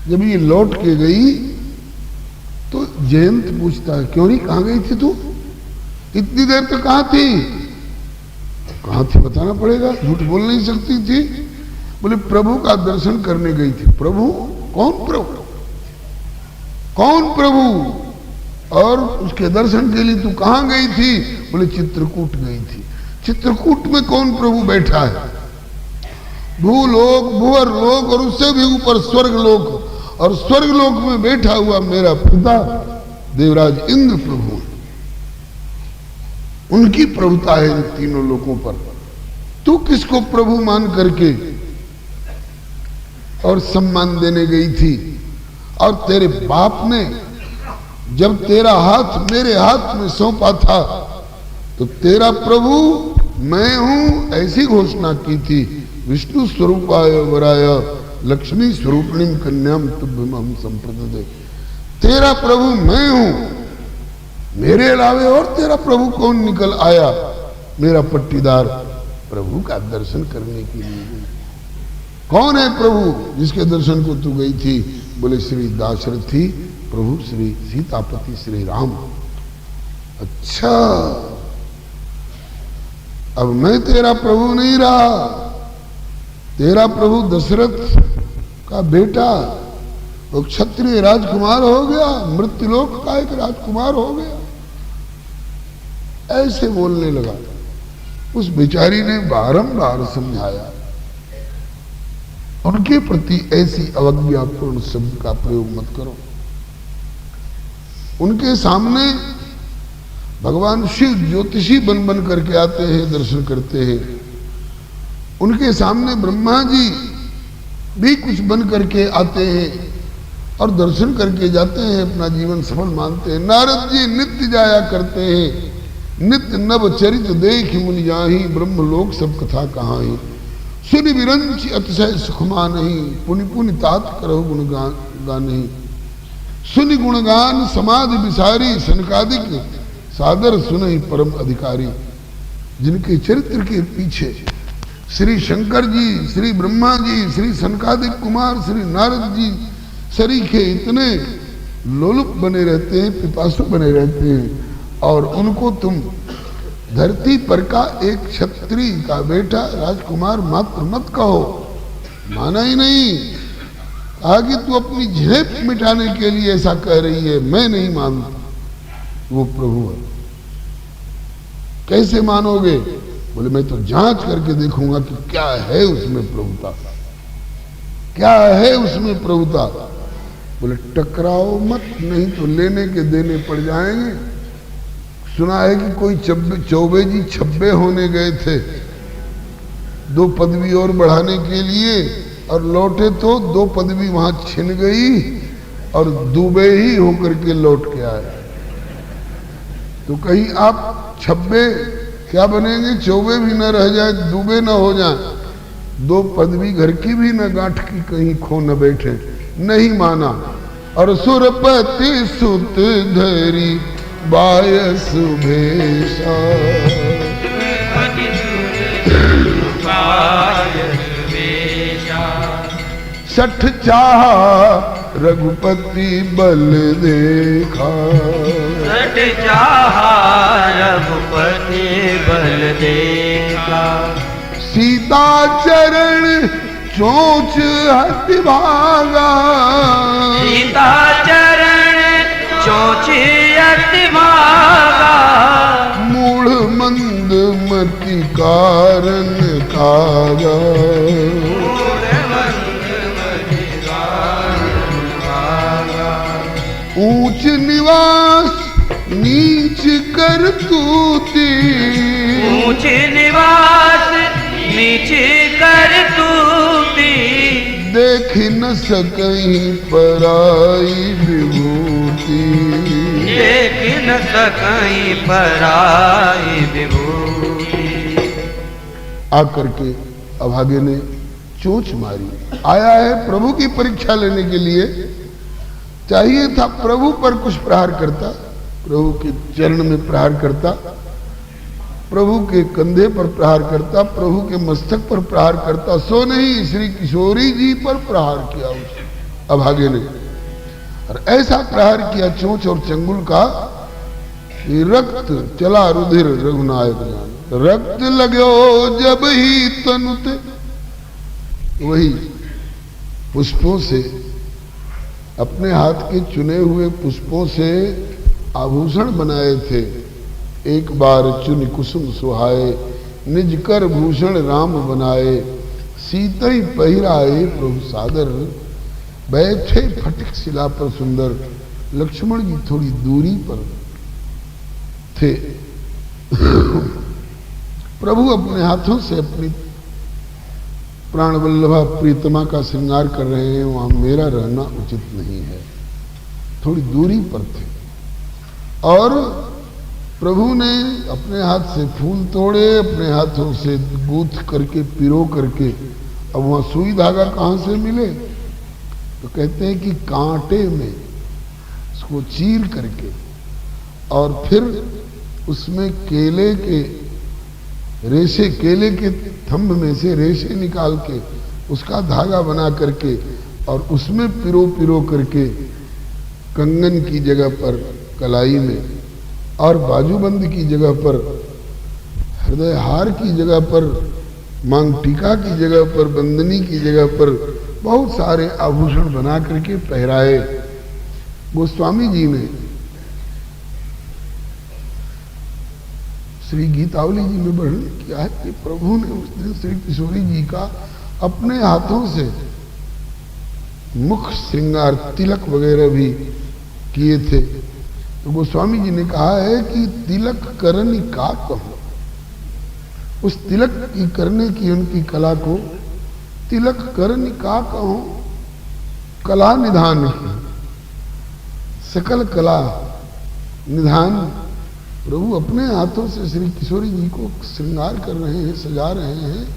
जब ये लौट के गई तो जयंत पूछता है, क्यों नहीं, कहां गई थी तू, इतनी देर तक कहां थी? कहां थी बताना पड़ेगा, झूठ बोल नहीं सकती थी। बोले प्रभु का दर्शन करने गई थी। प्रभु? कौन प्रभु? कौन प्रभु? और उसके दर्शन के लिए तू कहां गई थी? बोले चित्रकूट गई थी। चित्रकूट में कौन प्रभु बैठा है? भूलोक, भूवर लोक और उससे भी ऊपर स्वर्ग लोक, और स्वर्ग लोक में बैठा हुआ मेरा पिता देवराज इंद्र प्रभु है। उनकी प्रभुता है इन तीनों लोकों पर। तू किसको प्रभु मान करके और सम्मान देने गई थी? और तेरे बाप ने जब तेरा हाथ मेरे हाथ में सौंपा था तो तेरा प्रभु मैं हूं ऐसी घोषणा की थी। विष्णु स्वरूपाय वराय लक्ष्मी स्वरूपिणीम कन्याम तुभ्यम हम संप्रदते। तेरा प्रभु मैं हूं, मेरे अलावे और तेरा प्रभु कौन निकल आया? मेरा पट्टीदार प्रभु का दर्शन करने के लिए गई। कौन है प्रभु जिसके दर्शन को तू गई थी? बोले श्री दाशरथी प्रभु श्री सीतापति श्री राम। अच्छा, अब मैं तेरा प्रभु नहीं रहा, तेरा प्रभु दशरथ का बेटा वो क्षत्रिय राजकुमार हो गया, मृत्युलोक का एक राजकुमार हो गया। ऐसे बोलने लगा। उस बेचारी ने बारंबार समझाया, उनके प्रति ऐसी अवज्ञापूर्ण शब्द का प्रयोग मत करो। उनके सामने भगवान शिव ज्योतिषी बन बन करके आते हैं, दर्शन करते हैं। उनके सामने ब्रह्मा जी भी कुछ बन करके आते हैं और दर्शन करके जाते हैं, अपना जीवन सफल मानते हैं। नारद जी नित्य जाया करते हैं, नित्य नव चरित देख मुनि जाहि, ब्रह्म लोक सब कथा कहाई। सुनि विरंच अतिशय सुखमा नहीं, पुनि पुनि तात करहु गुणगान नहीं। सुनि गुणगान समाधि विसारी, सनकादिक सादर सुनहि परम अधिकारी। जिनके चरित्र के पीछे श्री शंकर जी, श्री ब्रह्मा जी, श्री सनकादिक कुमार, श्री नारद जी सरीखे इतने लोलुप बने रहते हैं, पिपासु बने रहते हैं, और उनको तुम धरती पर का एक क्षत्रिय का बेटा राजकुमार मात्र मत कहो। माना ही नहीं, कहा कि तू अपनी झेप मिटाने के लिए ऐसा कह रही है, मैं नहीं मानता वो प्रभु है। कैसे मानोगे? बोले मैं तो जांच करके देखूंगा कि क्या है उसमें प्रभुता, क्या है उसमें प्रभुता। बोले टकराओ मत, नहीं तो लेने के देने पड़ जाएंगे। सुना है कि कोई चौबे जी छब्बे होने गए थे 2 पदवी और बढ़ाने के लिए, और लौटे तो 2 पदवी वहां छिन गई और दुबे ही होकर के लौट के आए। तो कहीं आप छब्बे क्या बनेंगे, चौबे भी न रह जाए, दुबे न हो जाए, 2 पदवी घर की भी न गांठ की कहीं खो न बैठे। नहीं माना। और सुरपति सुत धरी बायस भेषा, सठ चाह रघुपति बल देखा, सठ चाह रघुपति बल देखा। सीता चरण चोंच हति भागा, सीता चरण चोंच हति भागा। मूढ़ मंद मति कारण कागा, ऊंच निवास नीच कर तूती, ऊंच निवास नीच कर तूती। देख न सकहीं पराई विभूति, देख न सकहीं पराई विभूति। आकर के अभागे ने चोंच मारी। आया है प्रभु की परीक्षा लेने के लिए, चाहिए था प्रभु पर कुछ प्रहार करता, प्रभु के चरण में प्रहार करता, प्रभु के कंधे पर प्रहार करता, प्रभु के मस्तक पर प्रहार करता। सो नहीं, श्री किशोरी जी पर प्रहार किया उसने। अभागे ने। और ऐसा प्रहार किया चोंच और चंगुल का कि रक्त चला रुधिर रघुनायक जान। रक्त लगो जब ही तनुते, वही पुष्पों से, अपने हाथ के चुने हुए पुष्पों से आभूषण बनाए थे। एक बार चुन कुसुम सुहाए, निज कर भूषण राम बनाए। सीतई पहिराए प्रभु सादर, बैठे फटिक शिला पर सुंदर। लक्ष्मण जी थोड़ी दूरी पर थे। प्रभु अपने हाथों से अपनी प्राण वल्लभा प्रीतमा का श्रृंगार कर रहे हैं, वहां मेरा रहना उचित नहीं है। थोड़ी दूरी पर थे और प्रभु ने अपने हाथ से फूल तोड़े, अपने हाथों से गूंथ करके पिरो करके। अब वहां सुई धागा कहां से मिले? तो कहते हैं कि कांटे में उसको चीर करके और फिर उसमें केले के रेशे, केले के थंब में से रेशे निकाल के उसका धागा बना करके और उसमें पिरो पिरो करके कंगन की जगह पर कलाई में और बाजूबंद की जगह पर, हृदय हार की जगह पर, मांग टीका की जगह पर, बंदनी की जगह पर बहुत सारे आभूषण बना करके पहराए। गोस्वामी जी ने श्री गीतावली जी में वर्णन किया है कि प्रभु ने उस दिन श्री किशोरी जी का अपने हाथों से मुख श्रृंगार, तिलक वगैरह भी किए थे। तो गोस्वामी जी ने कहा है कि तिलक करनी का कहो, उस तिलक की करने की उनकी कला को तिलक करनी का कहो, कला निधान की, सकल कला निधान प्रभु अपने हाथों से श्री किशोरी जी को श्रृंगार कर रहे हैं, सजा रहे हैं।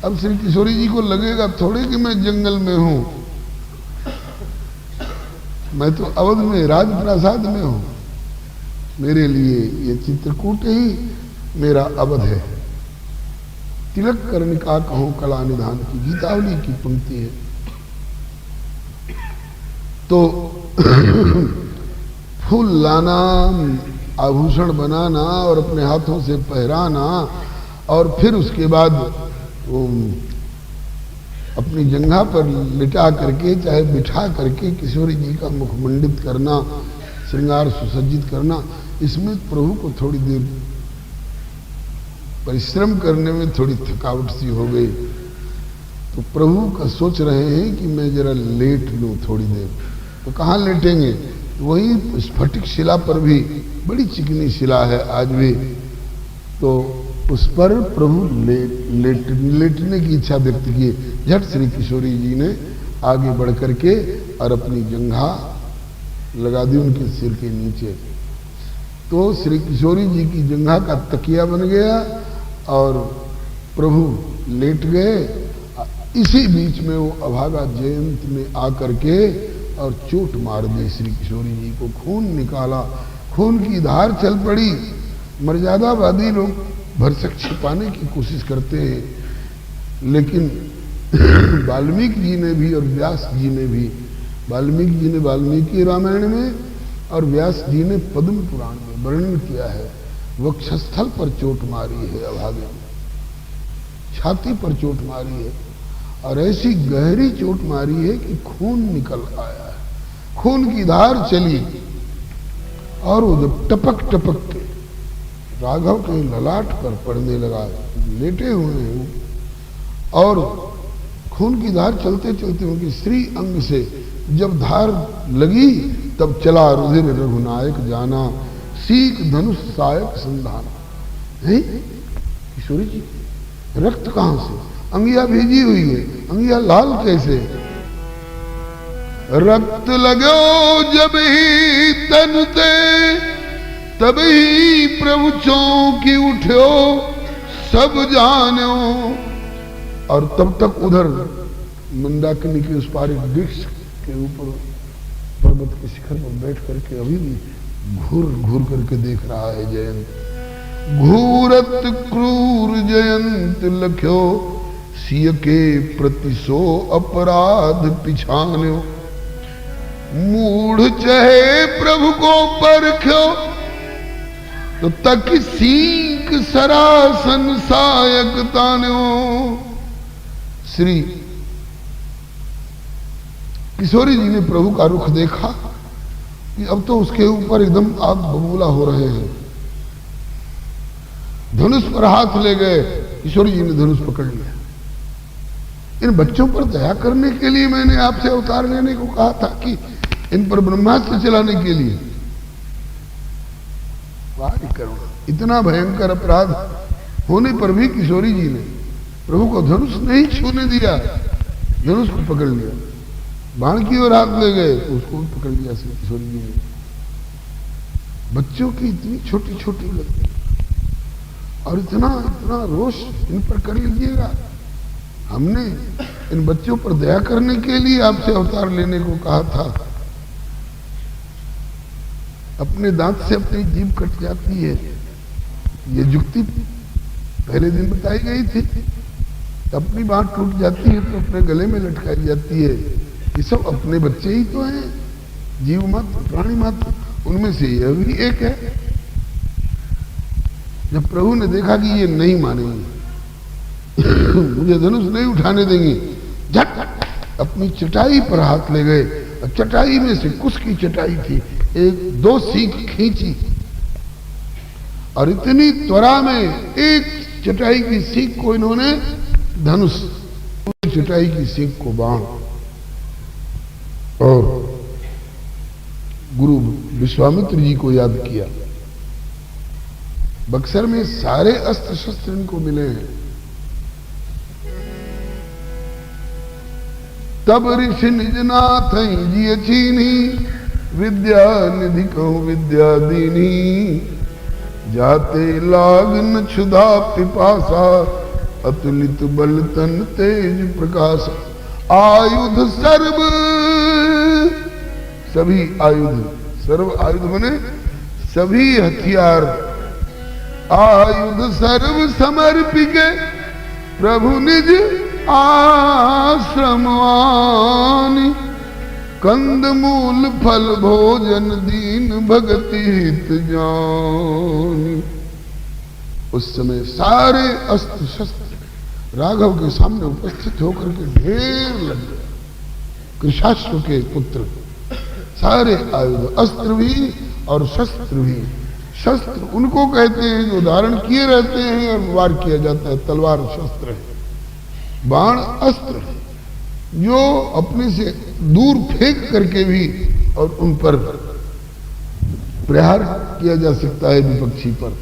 अब श्री किशोरी जी को लगेगा थोड़े कि मैं जंगल में हूं, मैं तो अवध में राजप्रासाद में हूं, मेरे लिए ये चित्रकूट ही मेरा अवध है। तिलक करने का कहो कला निधान की गीतावली की पंक्ति है। तो फूल लाना, आभूषण बनाना और अपने हाथों से पहराना और फिर उसके बाद अपनी जंघा पर लिटा करके चाहे बिठा करके किशोरी जी का मुखमंडित करना, श्रृंगार सुसज्जित करना, इसमें प्रभु को थोड़ी देर परिश्रम करने में थोड़ी थकावट सी हो गई। तो प्रभु का सोच रहे हैं कि मैं जरा लेट लूं थोड़ी देर। तो कहाँ लेटेंगे? वही स्फटिक शिला पर भी, बड़ी चिकनी शिला है आज भी, तो उस पर प्रभु लेटने की इच्छा व्यक्त की। झट श्री किशोरी जी ने आगे बढ़ करके और अपनी जंघा लगा दी उनके सिर के नीचे। तो श्री किशोरी जी की जंघा का तकिया बन गया और प्रभु लेट गए। इसी बीच में वो अभागा जयंत में आकर के और चोट मार दी श्री किशोरी जी को, खून निकाला, खून की धार चल पड़ी। मर्यादावादी लोग भरसक छिपाने की कोशिश करते हैं, लेकिन वाल्मीकि जी ने भी और व्यास जी ने भी, वाल्मीकि जी ने वाल्मीकि रामायण में और व्यास जी ने पद्म पुराण में वर्णन किया है। वक्षस्थल पर चोट मारी है अभागे ने, छाती पर चोट मारी है और ऐसी गहरी चोट मारी है कि खून निकल आया है, खून की धार चली। और वो जब टपक टपक के राघव के ललाट पर पड़ने लगा, लेटे हुए हैं और खून की धार चलते चलते उनके श्री अंग से जब धार लगी तब चला रुधिर रघुनायक जाना, सीख धनुष सायक संधाना। किशोरी जी रक्त कहां से? अंगिया भेजी हुई है, अंगिया लाल कैसे? रक्त लगो जब ही तन ते, तब ही प्रभु चौंकी उठो सब जानो। और तब तक उधर मंदाकिनी के उस पार एक वृक्ष के ऊपर पर्वत के शिखर पर बैठ करके अभी भी घूर घूर करके देख रहा है जयंत। घूरत क्रूर जयंत लख्यो, सिय के प्रति सो अपराध पिछान्यो। मूढ़ चहे प्रभु को परख्यो, तो तक सीख सरासन सायक तान्यो। श्री किशोरी जी ने प्रभु का रुख देखा कि अब तो उसके ऊपर एकदम आग बबूला हो रहे हैं। धनुष पर हाथ ले गए, किशोरी जी ने धनुष पकड़ लिया। इन बच्चों पर दया करने के लिए मैंने आपसे अवतार लेने को कहा था कि इन पर ब्रह्मास्त्र चलाने के लिए? वाह करुणा! इतना भयंकर अपराध होने पर भी किशोरी जी ने प्रभु को धनुष नहीं छूने दिया, धनुष को पकड़ लिया। बाण की ओर हाथ ले गए तो उसको पकड़ लिया श्री किशोरी जी ने। बच्चों की इतनी छोटी छोटी गलती और इतना इतना रोष इन पर कर लीजिएगा। हमने इन बच्चों पर दया करने के लिए आपसे अवतार लेने को कहा था। अपने दांत से अपनी जीभ कट जाती है, ये जुक्ति पहले दिन बताई गई थी। अपनी बात टूट जाती है तो अपने गले में लटकाई जाती है। ये सब अपने बच्चे ही तो हैं, जीव मात्र, प्राणी मात्र, उनमें से यह भी एक है। जब प्रभु ने देखा कि ये नहीं मानेंगे, मुझे धनुष नहीं उठाने देंगे, झट अपनी चटाई पर हाथ ले गए। और चटाई में से कुछ की चटाई थी, एक दो सीख खींची और इतनी त्वरा में एक चटाई की सीख को इन्होंने धनुष, चटाई की सीख को बाण। और गुरु विश्वामित्र जी को याद किया। बक्सर में सारे अस्त्र शस्त्र इनको मिले हैं। तब ऋषि निजनाथ जी चीनी, विद्या निधि कहूं विद्या दीनी। जाते लाग न क्षुधा पिपासा, अतुलित बल तन तेज प्रकाश। आयुध सर्व, सभी आयुध, सर्व आयुध बने सभी हथियार। आयुध सर्व समर्पिके, प्रभु निज आश्रम आनी। कंद मूल फल भोजन दीन भगति हित जानी। उस समय सारे अस्त्र शस्त्र राघव के सामने उपस्थित होकर के ढेर लग गए। कृशाश्व के पुत्र सारे आयुध, अस्त्र भी और शस्त्र भी। शस्त्र उनको कहते हैं जो धारण किए रहते हैं और वार किया जाता है, तलवार शस्त्र है। बाण अस्त्र है जो अपने से दूर फेंक करके भी और उन पर प्रहार किया जा सकता है विपक्षी पर।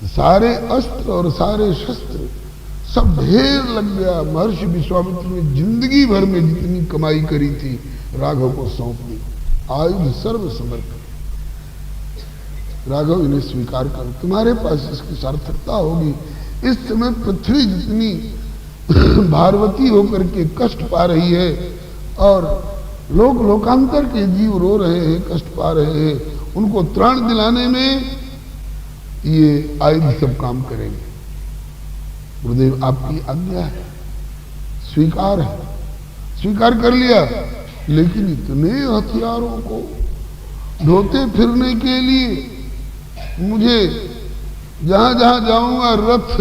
सारे अस्त्र और सारे शस्त्र सब ढेर लग गया। महर्षि विश्वामित्र ने जिंदगी भर में जितनी कमाई करी थी राघव को सौंप दी। आयुध सर्व समर्पित। राघव इन्हें स्वीकार कर, तुम्हारे पास इसकी सार्थकता होगी। इस समय पृथ्वी जितनी भारवती होकर के कष्ट पा रही है और लोग लोकांतर के जीव रो रहे हैं, कष्ट पा रहे हैं, उनको त्राण दिलाने में ये आयुध सब काम करेंगे। गुरुदेव आपकी आज्ञा है, स्वीकार है, स्वीकार कर लिया। लेकिन इतने हथियारों को ढोते फिरने के लिए मुझे जहां जहां जाऊंगा रथ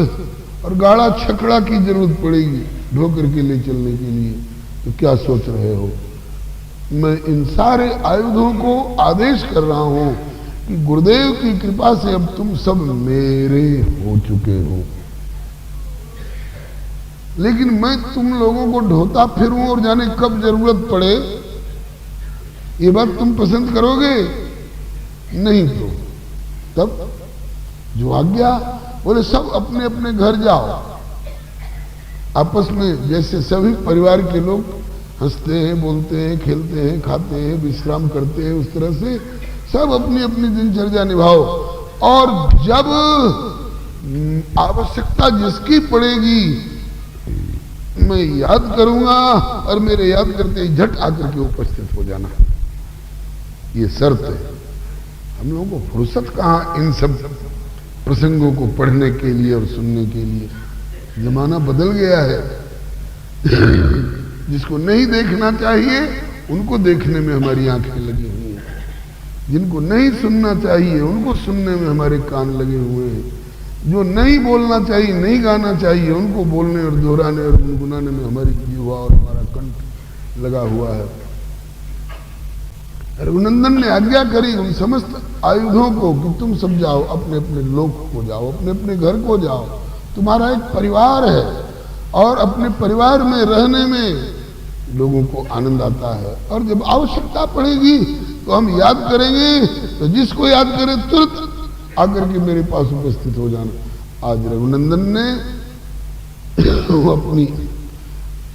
और गाड़ा छकड़ा की जरूरत पड़ेगी ढो करके ले चलने के लिए। तो क्या सोच रहे हो? मैं इन सारे आयुधों को आदेश कर रहा हूं कि गुरुदेव की कृपा से अब तुम सब मेरे हो चुके हो। लेकिन मैं तुम लोगों को ढोता फिरूं और जाने कब जरूरत पड़े, ये बात तुम पसंद करोगे? नहीं तो तब जो आज्ञा। बोले सब अपने अपने घर जाओ। आपस में जैसे सभी परिवार के लोग हंसते हैं, बोलते हैं, खेलते हैं, खाते हैं, विश्राम करते हैं, उस तरह से सब अपनी अपनी दिनचर्या निभाओ। और जब आवश्यकता जिसकी पड़ेगी मैं याद करूंगा और मेरे याद करते ही झट आकर के उपस्थित हो जाना। ये शर्त है। हम लोगों को फुर्सत कहाँ इन सब प्रसंगों को पढ़ने के लिए और सुनने के लिए। जमाना बदल गया है। जिसको नहीं देखना चाहिए उनको देखने में हमारी आंखें लगी हुई हैं, जिनको नहीं सुनना चाहिए उनको सुनने में हमारे कान लगे हुए हैं, जो नहीं बोलना चाहिए, नहीं गाना चाहिए, उनको बोलने और दोहराने और गुनगुनाने में हमारी जीवा और हमारा कंठ लगा हुआ है। रघुनंदन ने आज्ञा करी उन समस्त आयुधों को कि तुम सब जाओ, अपने अपने लोक को जाओ, अपने अपने घर को जाओ। तुम्हारा एक परिवार है और अपने परिवार में रहने में लोगों को आनंद आता है, और जब आवश्यकता पड़ेगी तो हम याद करेंगे, तो जिसको याद करें तुरंत आकर के मेरे पास उपस्थित हो जाना। आज रघुनंदन ने अपनी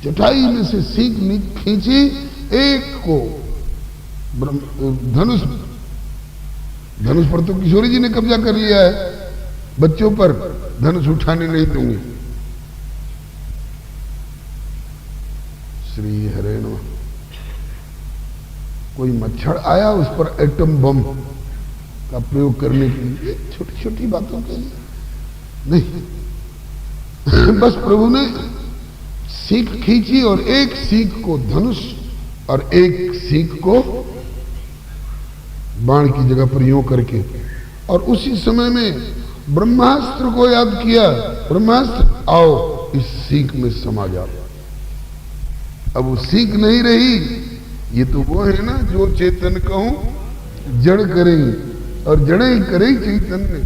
चटाई में से सीख खींची, एक को धनुष पर तो किशोरी जी ने कब्जा कर लिया है, बच्चों पर धनुष उठाने नहीं दूंगी। श्री हरे नमः। कोई मच्छर आया, उस पर एटम बम का प्रयोग करने के लिए, छोटी छोटी बातों के लिए नहीं, बस प्रभु ने सीख खींची और एक सीख को धनुष और एक सीख को बाण की जगह पर यूं करके, और उसी समय में ब्रह्मास्त्र को याद किया। ब्रह्मास्त्र आओ इस सीख में समा जाओ। अब वो सीख नहीं रही, ये तो वो है ना जो चेतन कहूं जड़ करेंगे, और जड़े करे चैतन्य,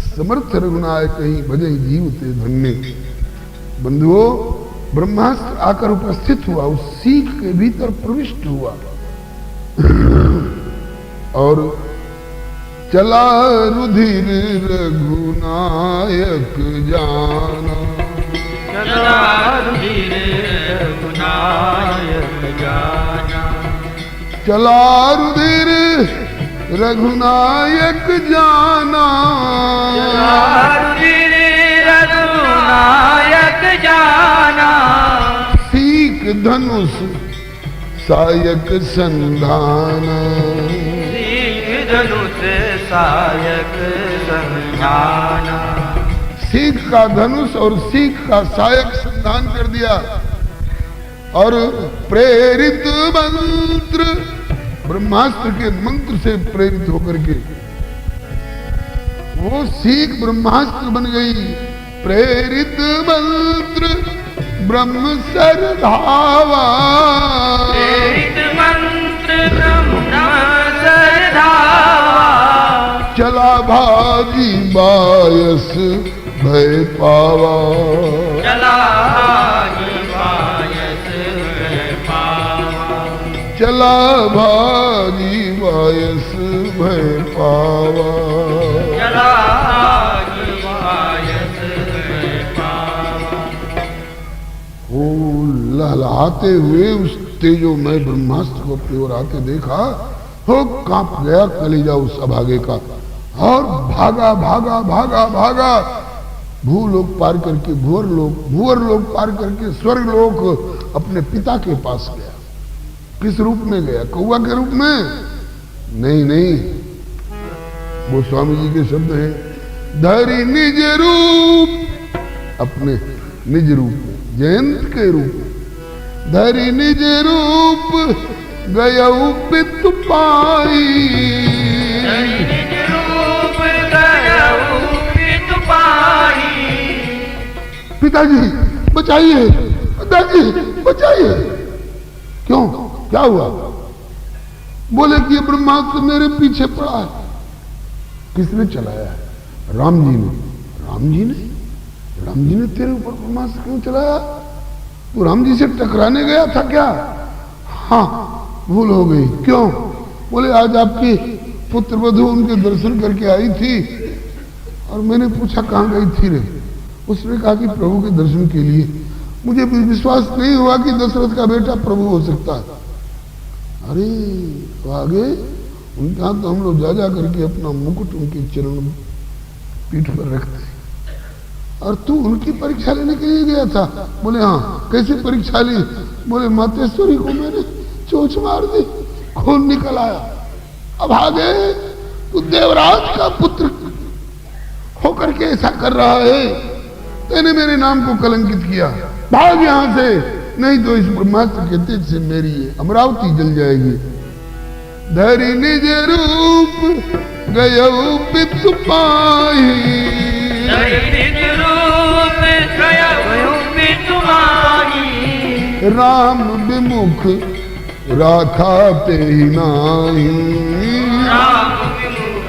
समर्थ रघुनाय कहीं भजई जीव ते धन्य। बंधुओं, ब्रह्मास्त्र आकर उपस्थित हुआ, उस सीख के भीतर प्रविष्ट हुआ और चला रुधिर रघुनायक जाना, चला रुधिर रघुनायक जाना, चला रुधिर रघुनायक जाना, चला रुधिर रघुनायक जाना, सीख धनुष सायक संधाना, सीख धनुष सायक संधाना। सीख का धनुष और सीख का सायक संधान कर दिया, और प्रेरित मंत्र, ब्रह्मास्त्र के मंत्र से प्रेरित होकर के वो सीख ब्रह्मास्त्र बन गई। प्रेरित मंत्र ब्रह्म सर धावा, प्रेरित मंत्र ब्रह्म सर धावा, चला भागी बायस भय पावा, चला भागी बायस भय पावा, चला भागी बायस भय पावा, चला भागी बायस भय पावा। ओ लहलहाते हुए उस तेजोमय ब्रह्मास्त्र को अपनी ओर आते देखा, हो कांप गया कलेजा उस अभागे का, और भागा भागा भागा भागा, भूलोक पार करके भूवर लोक पार करके स्वर्ग लोक अपने पिता के पास गया। किस रूप में गया? कौवा के रूप में? नहीं, वो स्वामी जी के शब्द हैं, धरि निज रूप, अपने निज रूप में, जयंत के रूप में, धरि निज रूप गयऊ पितु पाई, निज रूप गयऊ पितु पाई, पिताजी बचाइए, पिताजी बचाइए। क्यों, क्या हुआ? बोले कि ये ब्रह्मास्त्र मेरे पीछे पड़ा है। किसने चलाया है? राम जी ने। राम जी ने तेरे ऊपर ब्रह्मास्त्र क्यों चलाया? तू राम जी से टकराने गया था क्या? हाँ, भूल हो गई। क्यों? बोले आज आपकी पुत्र वधू उनके दर्शन करके आई थी, और मैंने पूछा कहाँ गई थी रे? उसने कहा कि प्रभु के दर्शन के लिए। मुझे विश्वास नहीं हुआ कि दशरथ का बेटा प्रभु हो सकता है। अरे तो आगे उनके हाथ तो हम लोग जा करके अपना मुकुट उनके चरण पीठ पर रखते, और तू उनकी परीक्षा लेने के लिए गया था? बोले हाँ। कैसे परीक्षा ली? बोले मातेश्वरी को मैंने चोंच मार दी, खून निकल आया। अब आगे तू देवराज का पुत्र होकर के ऐसा कर रहा है, तेने मेरे नाम को कलंकित किया, भाग यहां से, नहीं तो इस ब्रह्मास्त्र के तेज से मेरी ये अमरावती जल जाएगी। धरि निज रूप गयऊ पितु पाही, धरि निज रूप गयऊ पितु पाही, राम विमुख राखा ते नाही, राम विमुख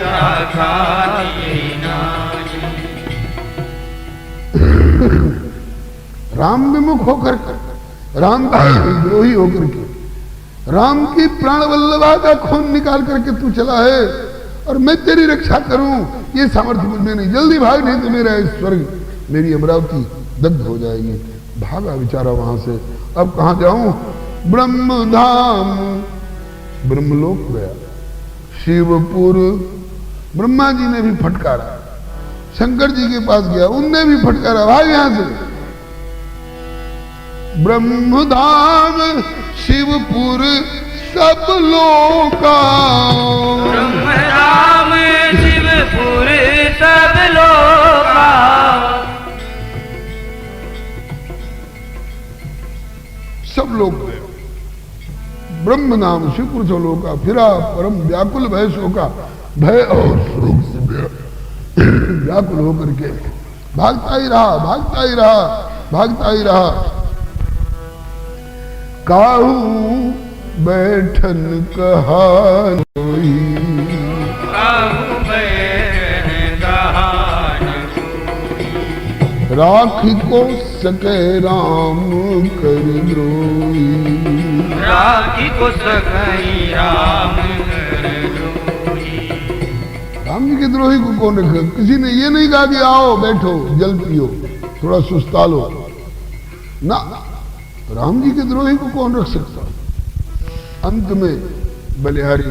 राखा ते नाही। राम विमुख होकर राम का द्रोही होकर के राम की प्राण वल्लभा का खून निकाल करके तू चला है और मैं तेरी रक्षा करूं, ये सामर्थ्य मुझमें नहीं। जल्दी भाग, नहीं तो मेरा इस स्वर्ग मेरी अमरावती दग्ध हो जाएगी। भागा बेचारा वहां से। अब कहां जाऊं? ब्रह्मधाम, ब्रह्मलोक गया। शिवपुर, ब्रह्मा जी ने भी फटकारा। शंकर जी के पास गया, उनने भी फटकारा, भाग यहां से। ब्रह्मधाम शिवपुर सब लोका, ब्रह्मधाम शिवपुर सब लोका, सब लोग गए। ब्रह्म नाम शिवपुर सब लोका, फिरा परम व्याकुल भय शोका, भय और शोक से व्याकुल होकर के भागता ही रहा, भागता ही रहा, भागता ही रहा। काहू बैठन कहानोई, काहू बैठन कहानोई, राखी को सके राम कर द्रोही, राखी को सके राम कर द्रोही। राम जी के द्रोही को कौन रखे? किसी ने ये नहीं कहा कि आओ बैठो जल पियो थोड़ा सुस्ता लो ना। राम जी के द्रोही को कौन रख सकता? अंत में बलिहारी,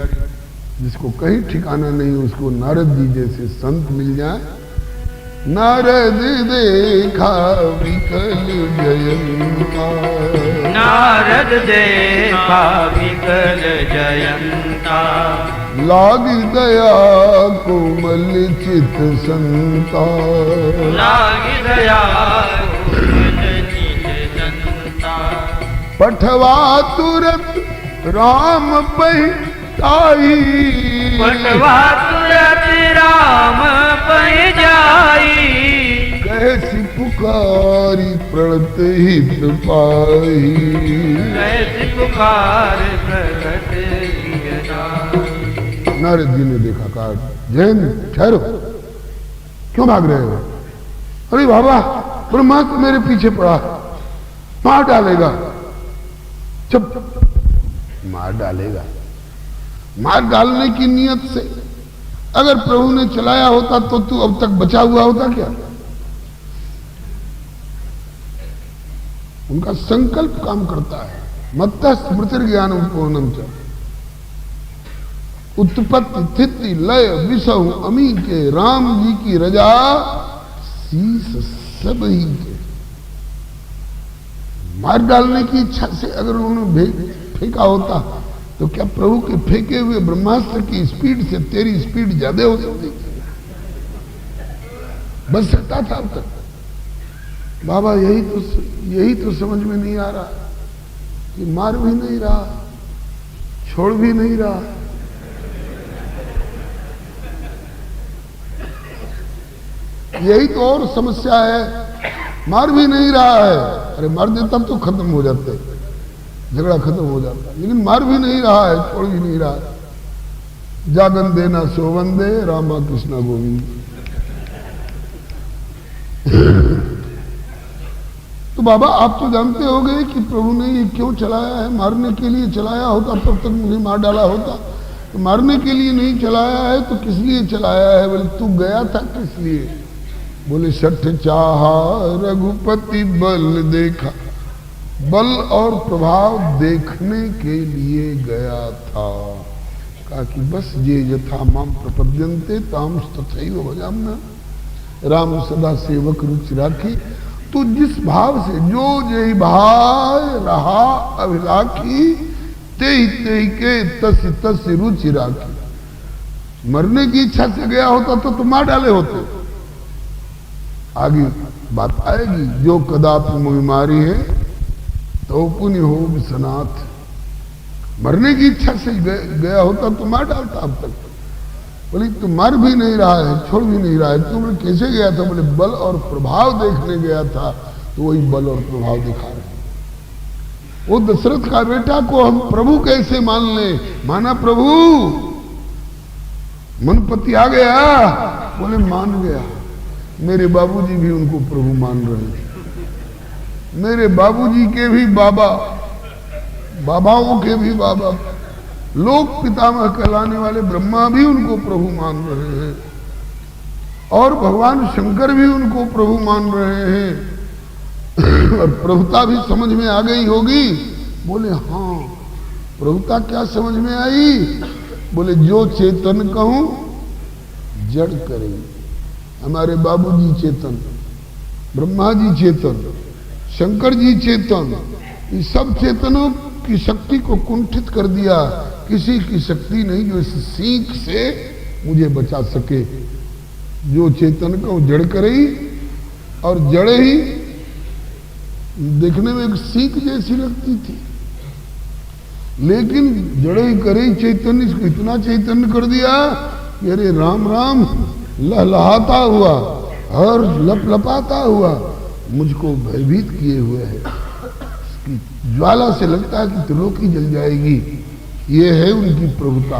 जिसको कहीं ठिकाना नहीं, उसको नारद जी जैसे संत मिल जाए। नारद देखा विकल जयंता, नारद देखा विकल जयंता, लाग दया कोमल चित संता, लाग दया कोमल चित संता। पठवा तुरंत राम पहिताई, पठवा तुरंत राम पह जाई, कैसी पुकारी प्रणत हित पाई, कैसी पुकार प्रकट किया जाई। नारद जी ने देखा, कहा जैन ठहरो, क्यों भाग रहे हो? अरे बाबा, ब्रह्मास्त्र मेरे पीछे पड़ा, मार डालेगा। चुप, मार डालेगा। मार डालने की नियत से अगर प्रभु ने चलाया होता तो तू अब तक बचा हुआ होता क्या? उनका संकल्प काम करता है। मत्तः स्मृतिर्ज्ञानम पूर्णम च, उत्पत्ति स्थिति लय विषव अमी के, राम जी की रजा शीस सब ही के। मार डालने की इच्छा से अगर उन्होंने फेंका होता तो क्या प्रभु के फेंके हुए ब्रह्मास्त्र की स्पीड से तेरी स्पीड ज्यादा हो जाती? बच सकता था अब तक? बाबा यही तो समझ में नहीं आ रहा कि मार भी नहीं रहा, छोड़ भी नहीं रहा। यही तो और समस्या है, मार भी नहीं रहा है। अरे मार देता तो खत्म हो जाते, झगड़ा खत्म हो जाता, लेकिन मार भी नहीं रहा है, छोड़ भी नहीं रहा है। जागन देना सोवन दे, रामा कृष्णा गोविंद। तो बाबा आप तो जानते हो गए कि प्रभु ने ये क्यों चलाया है, मारने के लिए चलाया होता तब तक मुझे मार डाला होता। तो मारने के लिए नहीं चलाया है तो किस लिए चलाया है? बोले तू गया था किस लिए? बोले सठ चाहा रघुपति बल देखा, बल और प्रभाव देखने के लिए गया था। कहा कि बस ये यथा माम प्रपद्यन्ते ताम तथैव भजाम्यहम्, राम सदा सेवक रुचि राखी। तो जिस भाव से जो जय भाई रहा अभिलाखी, तेहि तेहि के तस तस रुचि राखी। मरने की इच्छा से गया होता तो मार डाले होते। आगे बात आएगी, जो कदापि मुझ मारी है तो पुण्य हो विश्वनाथ। मरने की इच्छा से गया होता तो मार डालता अब तक। बोले तू मर भी नहीं रहा है, छोड़ भी नहीं रहा है। तो बोले कैसे गया था? बोले बल और प्रभाव देखने गया था, तो वही बल और प्रभाव दिखा रहे। वो दशरथ का बेटा को हम प्रभु कैसे मान ले? माना प्रभु, मनपति आ गया। बोले मान गया। मेरे बाबूजी भी उनको प्रभु मान रहे थे। मेरे बाबूजी के भी बाबा, बाबाओं के भी बाबा, लोक पितामह कहलाने वाले ब्रह्मा भी उनको प्रभु मान रहे हैं, और भगवान शंकर भी उनको प्रभु मान रहे हैं। और प्रभुता भी समझ में आ गई होगी। बोले हाँ, प्रभुता क्या समझ में आई? बोले जो चेतन कहूं जड़ करे। हमारे बाबूजी चेतन, ब्रह्मा जी चेतन, शंकर जी चेतन, ये सब चेतनों की शक्ति को कुंठित कर दिया। किसी की शक्ति नहीं जो इस सीख से मुझे बचा सके। जो चेतन को जड़ करे, और जड़े ही देखने में एक सीख जैसी लगती थी, लेकिन जड़े ही करे चैतन्य, इसको इतना चैतन्य कर दिया कि अरे राम राम, लहलहाता हुआ और लपलपाता हुआ मुझको भयभीत किए हुए है। इसकी ज्वाला से लगता है कि त्रिलोकी जल जाएगी। ये है उनकी प्रभुता।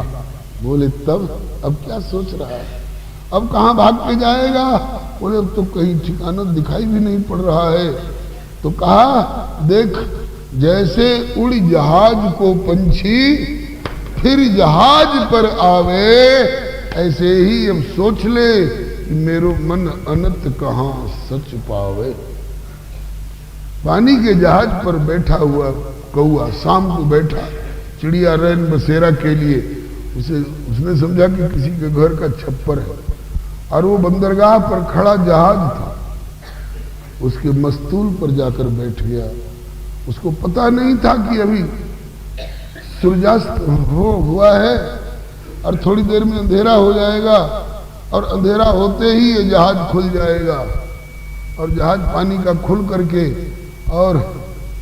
बोले तब अब क्या सोच रहा है? अब कहाँ भाग के जाएगा? बोले अब तो कहीं ठिकाना दिखाई भी नहीं पड़ रहा है। तो कहा देख, जैसे उड़ जहाज को पंछी फिर जहाज पर आवे, ऐसे ही अब सोच ले कि मेरो मन अनंत कहाँ सच पावे। पानी के जहाज पर बैठा हुआ कौआ शाम को बैठा चिड़िया रैन बसेरा के लिए, उसने समझा कि किसी के घर का छप्पर है, और वो बंदरगाह पर खड़ा जहाज था। उसके मस्तूल पर जाकर बैठ गया। उसको पता नहीं था कि अभी सूर्यास्त हुआ है और थोड़ी देर में अंधेरा हो जाएगा, और अंधेरा होते ही ये जहाज खुल जाएगा। और जहाज पानी का खुल करके, और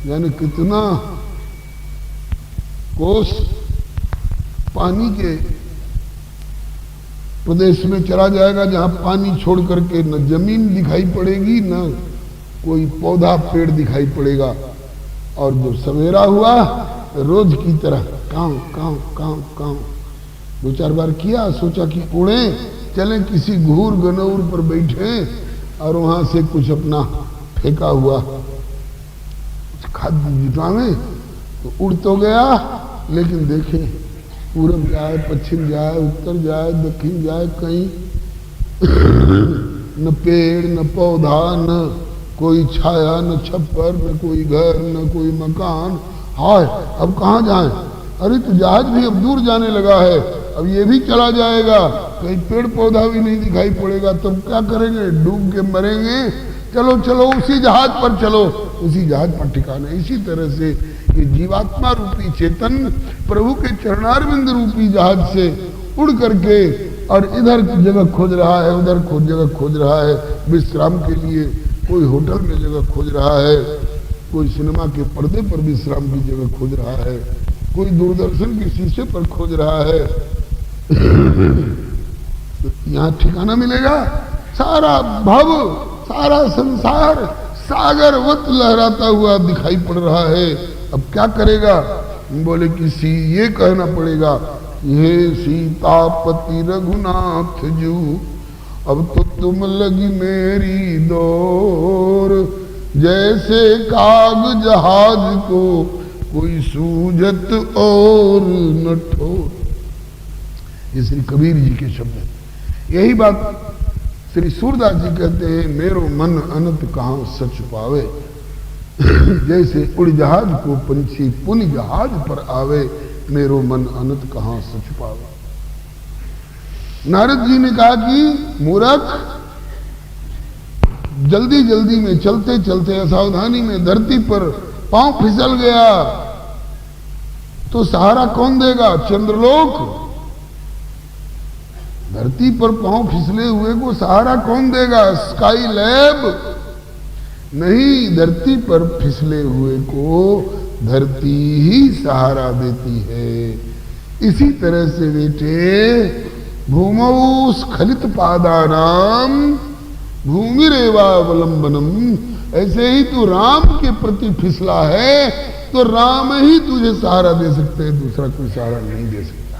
यानी कितना कोस पानी के प्रदेश में चला जाएगा, जहां पानी छोड़ करके न जमीन दिखाई पड़ेगी, न कोई पौधा पेड़ दिखाई पड़ेगा। और जब सवेरा हुआ, रोज की तरह कांव कांव कांव कांव 2-4 बार किया। सोचा कि उड़े चले, किसी घूर गनौर पर बैठे और वहां से कुछ अपना फेंका हुआ खाद्य जुटावे। तो उड़ तो गया, लेकिन देखे पूरब जाए, पश्चिम जाए, उत्तर जाए, दक्षिण जाए, कहीं न पेड़, न पौधा, न कोई छाया, न छप्पर, न कोई घर, न कोई मकान। हाय, अब कहाँ जाए? अरे तो जहाज भी अब दूर जाने लगा है, अब ये भी चला जाएगा, कहीं पेड़ पौधा भी नहीं दिखाई पड़ेगा, तब क्या करेंगे? डूब के मरेंगे। चलो चलो उसी जहाज पर चलो, उसी जहाज पर ठिकाना। इसी तरह से ये जीवात्मा रूपी चेतन प्रभु के चरणारविंद रूपी जहाज से उड़ करके और इधर जगह खोज रहा है, उधर जगह खोज रहा है विश्राम के लिए। कोई होटल में जगह खोज रहा है, कोई सिनेमा के पर्दे पर विश्राम की जगह खोज रहा है, कोई दूरदर्शन के शीशे पर खोज रहा है। यहाँ ठिकाना मिलेगा? सारा भव, सारा संसार सागरवत लहराता हुआ दिखाई पड़ रहा है। अब क्या करेगा? बोले किसी ये कहना पड़ेगा, हे सीतापति रघुनाथ जू, अब तो तुम लगी मेरी दौर, जैसे काग जहाज को कोई सूझत और न ठोर। ये श्री कबीर जी के शब्द हैं। यही बात श्री सूरदास जी कहते हैं, मेरो मन अनंत कहाँ सच पावे, जैसे उड़ जहाज को पंछी पुन जहाज पर आवे, मेरो मन अनंत कहाँ सच पावे। नारद जी ने कहा कि मूर्ख, जल्दी जल्दी में चलते चलते असावधानी में धरती पर पांव फिसल गया तो सहारा कौन देगा? चंद्रलोक। धरती पर पांव फिसले हुए को सहारा कौन देगा? Sky lab. नहीं, धरती पर फिसले हुए को धरती ही सहारा देती है। इसी तरह से बेटे भूमौ स्खलित पादानाम भूमिरेवावलंबनम, ऐसे ही तू राम के प्रति फिसला है तो राम ही तुझे सहारा दे सकते हैं, दूसरा कोई सहारा नहीं दे सकता।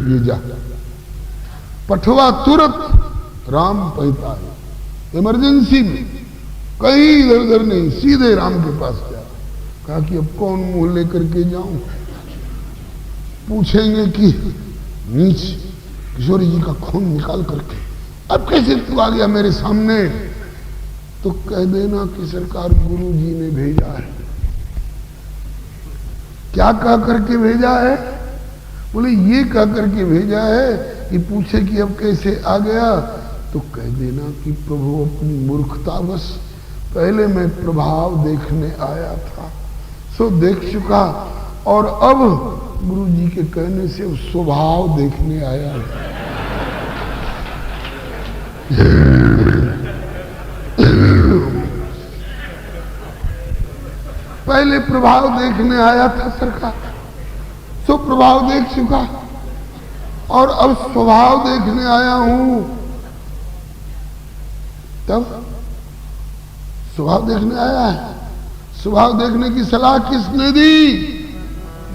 ये जा पठवा तुरंत राम पैता है, इमरजेंसी में कहीं इधर उधर नहीं, सीधे राम के पास गया। कहा कि अब कौन मुंह लेकर के जाऊं, पूछेंगे कि नीच किशोरी जी का खून निकाल करके अब कैसे तू आ गया मेरे सामने, तो कह देना कि सरकार गुरु जी ने भेजा है। क्या कह करके भेजा है? बोले ये कह करके भेजा है कि पूछे कि अब कैसे आ गया, तो कह देना कि प्रभु अपनी मूर्खतावश पहले मैं प्रभाव देखने आया था, सो देख चुका, और अब गुरु जी के कहने से स्वभाव देखने आया था। पहले प्रभाव देखने आया था सरकार, सो प्रभाव देख चुका, और अब स्वभाव देखने आया हूं। तब स्वभाव देखने आया है, स्वभाव देखने की सलाह किसने दी?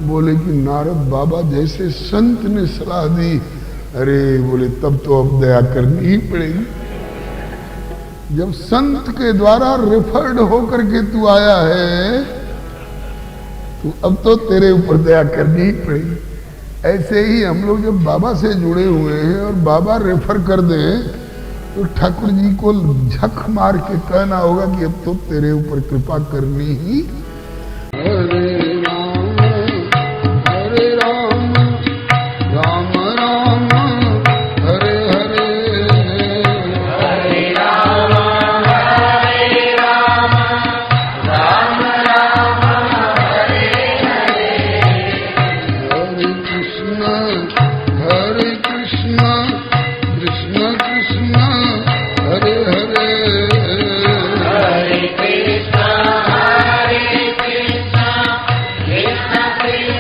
बोले कि नारद बाबा जैसे संत ने सलाह दी। अरे बोले तब तो अब दया करनी ही पड़ेगी। जब संत के द्वारा रेफर्ड होकर के तू आया है तो अब तो तेरे ऊपर दया करनी ही पड़ेगी। ऐसे ही हम लोग जब बाबा से जुड़े हुए हैं और बाबा रेफर कर दे तो ठाकुर जी को झक मार के कहना होगा कि अब तो तेरे ऊपर कृपा करनी ही। हरे राम राम राम हरे हरे, हरे राम राम राम हरे हरे, हरे कृष्ण कृष्ण कृष्ण हरे हरे, हरे कृष्ण कृष्ण कृष्ण